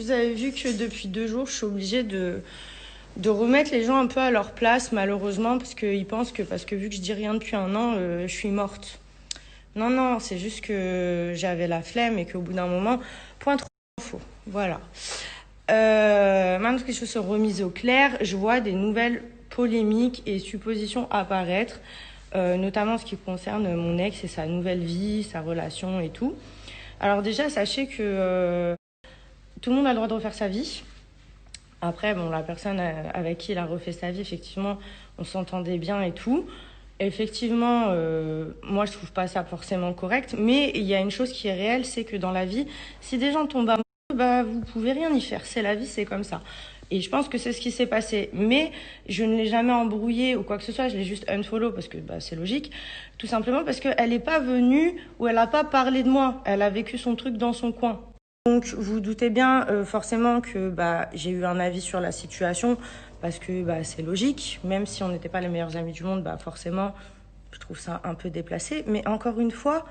Vous avez vu que depuis 2 jours, je suis obligée de remettre les gens un peu à leur place, malheureusement, parce qu'ils pensent que, parce que vu que je dis rien depuis un an, je suis morte. Non, non, c'est juste que j'avais la flemme et qu'au bout d'un moment, point trop d'infos. Voilà. Maintenant que les choses sont remises au clair, je vois des nouvelles polémiques et suppositions apparaître, notamment en ce qui concerne mon ex et sa nouvelle vie, sa relation et tout. Alors déjà, sachez que tout le monde a le droit de refaire sa vie. Après, bon, la personne avec qui il a refait sa vie, effectivement, on s'entendait bien et tout. Effectivement, moi, je trouve pas ça forcément correct. Mais il y a une chose qui est réelle, c'est que dans la vie, si des gens tombent amoureux, bah, vous pouvez rien y faire. C'est la vie, c'est comme ça. Et je pense que c'est ce qui s'est passé. Mais je ne l'ai jamais embrouillé ou quoi que ce soit. Je l'ai juste unfollow parce que bah, c'est logique. Tout simplement parce qu'elle n'est pas venue ou elle n'a pas parlé de moi. Elle a vécu son truc dans son coin. Donc, vous doutez bien forcément que bah, j'ai eu un avis sur la situation parce que bah, c'est logique. Même si on n'était pas les meilleurs amis du monde, bah, forcément, je trouve ça un peu déplacé. Mais encore une fois,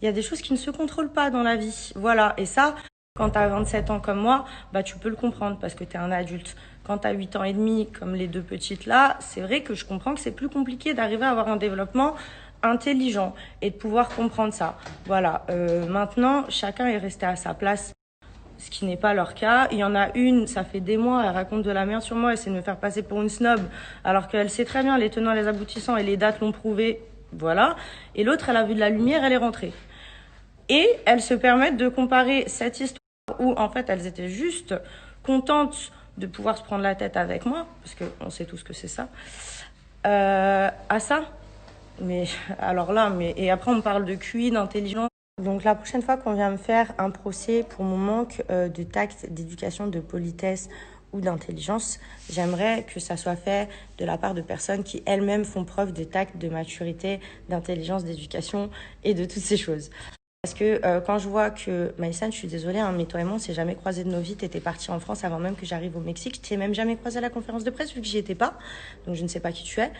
il y a des choses qui ne se contrôlent pas dans la vie. Voilà. Et ça, quand tu as 27 ans comme moi, bah, tu peux le comprendre parce que tu es un adulte. Quand tu as 8 ans et demi, comme les deux petites là, c'est vrai que je comprends que c'est plus compliqué d'arriver à avoir un développement intelligent et de pouvoir comprendre ça. Voilà. Maintenant, chacun est resté à sa place, ce qui n'est pas leur cas. Il y en a une, ça fait des mois, elle raconte de la merde sur moi, elle essaie de me faire passer pour une snob, alors qu'elle sait très bien les tenants, les aboutissants et les dates l'ont prouvé. Voilà. Et l'autre, elle a vu de la lumière, elle est rentrée. Et elles se permettent de comparer cette histoire où, en fait, elles étaient juste contentes de pouvoir se prendre la tête avec moi, parce qu'on sait tous que c'est ça, à ça. Mais alors là, et après on me parle de QI, d'intelligence. Donc la prochaine fois qu'on vient me faire un procès pour mon manque de tact, d'éducation, de politesse ou d'intelligence, j'aimerais que ça soit fait de la part de personnes qui elles-mêmes font preuve de tact, de maturité, d'intelligence, d'éducation et de toutes ces choses. Parce que quand je vois que, Maïsan, je suis désolée, hein, mais toi et moi, on s'est jamais croisés de nos vies. T'étais partie en France avant même que j'arrive au Mexique. Je t'ai même jamais croisée à la conférence de presse vu que j'y étais pas. Donc je ne sais pas qui tu es.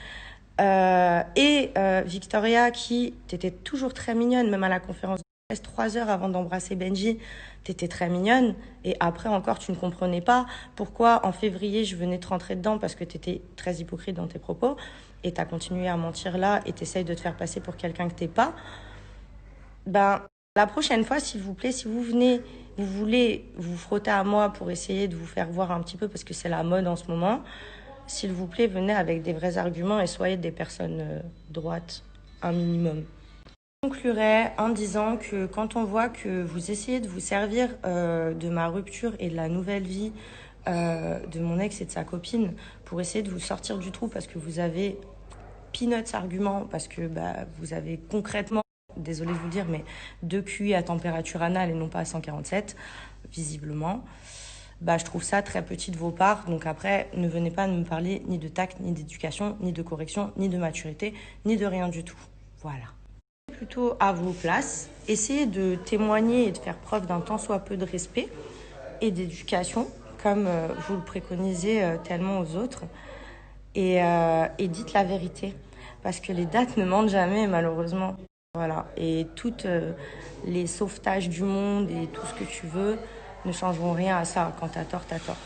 Victoria, qui t'étais toujours très mignonne, même à la conférence de presse, 3 heures avant d'embrasser Benji, t'étais très mignonne. Et après encore, tu ne comprenais pas pourquoi en février, je venais te rentrer dedans parce que t'étais très hypocrite dans tes propos. Et t'as continué à mentir là et t'essayes de te faire passer pour quelqu'un que t'es pas. Ben, la prochaine fois, s'il vous plaît, si vous venez, vous voulez vous frotter à moi pour essayer de vous faire voir un petit peu parce que c'est la mode en ce moment, s'il vous plaît, venez avec des vrais arguments et soyez des personnes droites, un minimum. Je conclurai en disant que quand on voit que vous essayez de vous servir de ma rupture et de la nouvelle vie de mon ex et de sa copine pour essayer de vous sortir du trou parce que vous avez peanuts arguments, parce que bah, vous avez concrètement, désolée de vous le dire, mais 2 QI à température anale et non pas à 147, visiblement. Bah, je trouve ça très petit de vos parts. Donc après, ne venez pas me parler ni de tact, ni d'éducation, ni de correction, ni de maturité, ni de rien du tout. Voilà. Plutôt à vos places, essayez de témoigner et de faire preuve d'un tant soit peu de respect et d'éducation, comme vous le préconisez tellement aux autres. Et dites la vérité. Parce que les dates ne mentent jamais, malheureusement. Voilà. Et toutes les sauvetages du monde et tout ce que tu veux ne changeront rien à ça. Quand t'as tort, t'as tort.